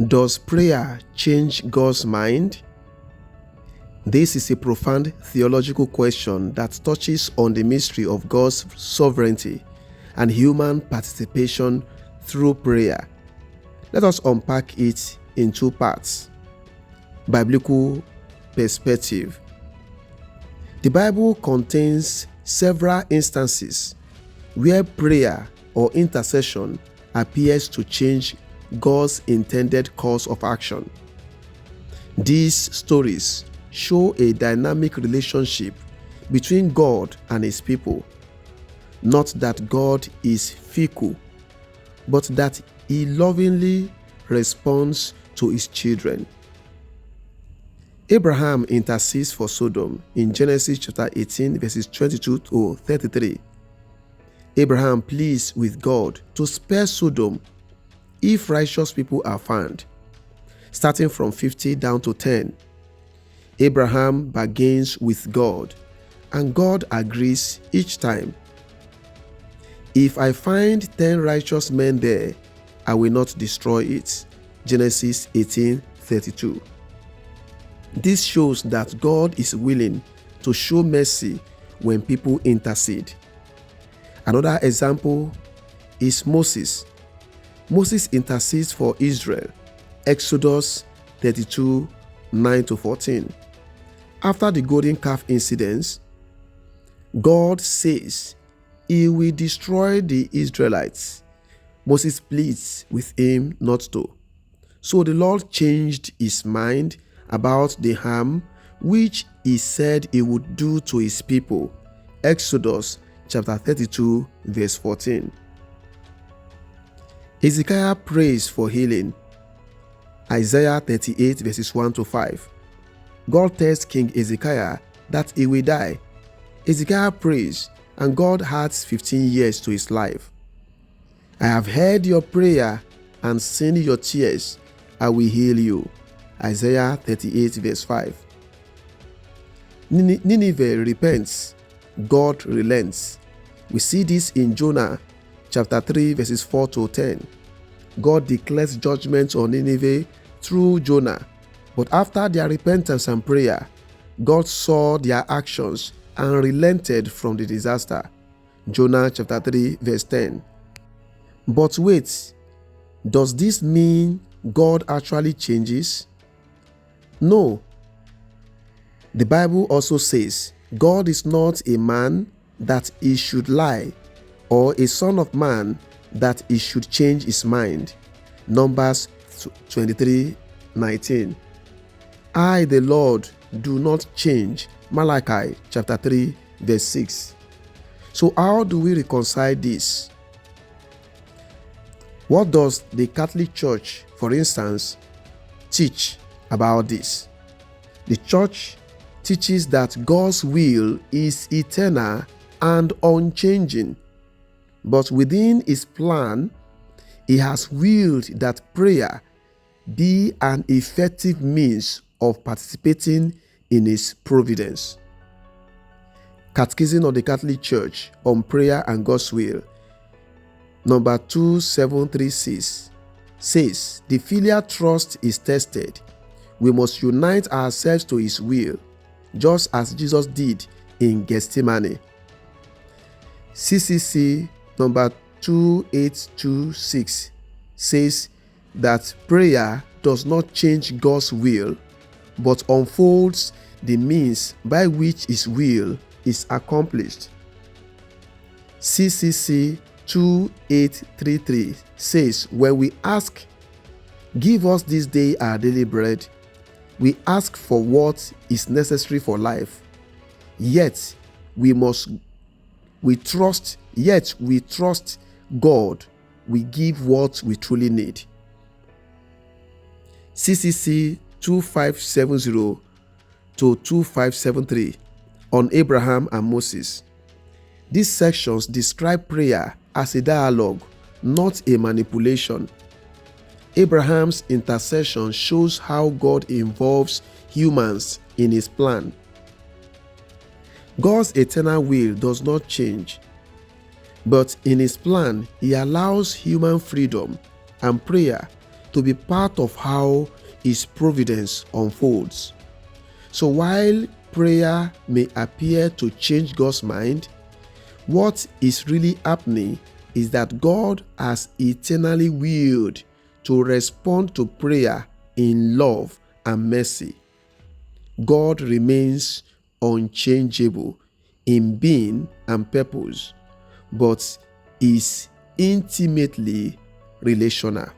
Does prayer change God's mind? This is a profound theological question that touches on the mystery of God's sovereignty and human participation through prayer. Let us unpack it in two parts. Biblical perspective. The Bible contains several instances where prayer or intercession appears to change God's intended course of action. These stories show a dynamic relationship between God and His people. Not that God is fickle, but that He lovingly responds to His children. Abraham intercedes for Sodom in Genesis chapter 18 verses 22 to 33. Abraham pleads with God to spare Sodom if righteous people are found. Starting from 50 down to 10, Abraham bargains with God, and God agrees each time. If I find 10 righteous men there, I will not destroy it. Genesis 18:32. This shows that God is willing to show mercy when people intercede. Another example is Moses. Moses intercedes for Israel. Exodus 32, 9-14. After the golden calf incidents, God says He will destroy the Israelites. Moses pleads with him not to. So the Lord changed his mind about the harm which He said He would do to His people. Exodus chapter 32, verse 14. Hezekiah prays for healing. Isaiah 38 verses 1-5. God tells King Hezekiah that he will die. Hezekiah prays, and God adds 15 years to his life. I have heard your prayer and seen your tears. I will heal you. Isaiah 38 verse 5. Nineveh repents. God relents. We see this in Jonah chapter 3 verses 4-10. God declares judgment on Nineveh through Jonah. But after their repentance and prayer, God saw their actions and relented from the disaster. Jonah chapter 3 verse 10. But wait, does this mean God actually changes? No. The Bible also says God is not a man that He should lie, or a son of man that He should change His mind. Numbers 23:19. I, the Lord, do not change. Malachi chapter 3 verse 6. So how do we reconcile this? What does the Catholic Church, for instance, teach about this? The Church teaches that God's will is eternal and unchanging, but within His plan, He has willed that prayer be an effective means of participating in His providence. Catechism of the Catholic Church on Prayer and God's Will, number 2736, says the filial trust is tested. We must unite ourselves to His will, just as Jesus did in Gethsemane. CCC number 2826 says that prayer does not change God's will, but unfolds the means by which His will is accomplished. CCC 2833 says, when we ask, give us this day our daily bread, we ask for what is necessary for life. Yet we trust God. We give what we truly need. CCC 2570-2573 on Abraham and Moses. These sections describe prayer as a dialogue, not a manipulation. Abraham's intercession shows how God involves humans in His plan. God's eternal will does not change, but in His plan, He allows human freedom, and prayer to be part of how His providence unfolds. So while prayer may appear to change God's mind, what is really happening is that God has eternally willed to respond to prayer in love and mercy. God remains unchangeable in being and purpose, but is intimately relational.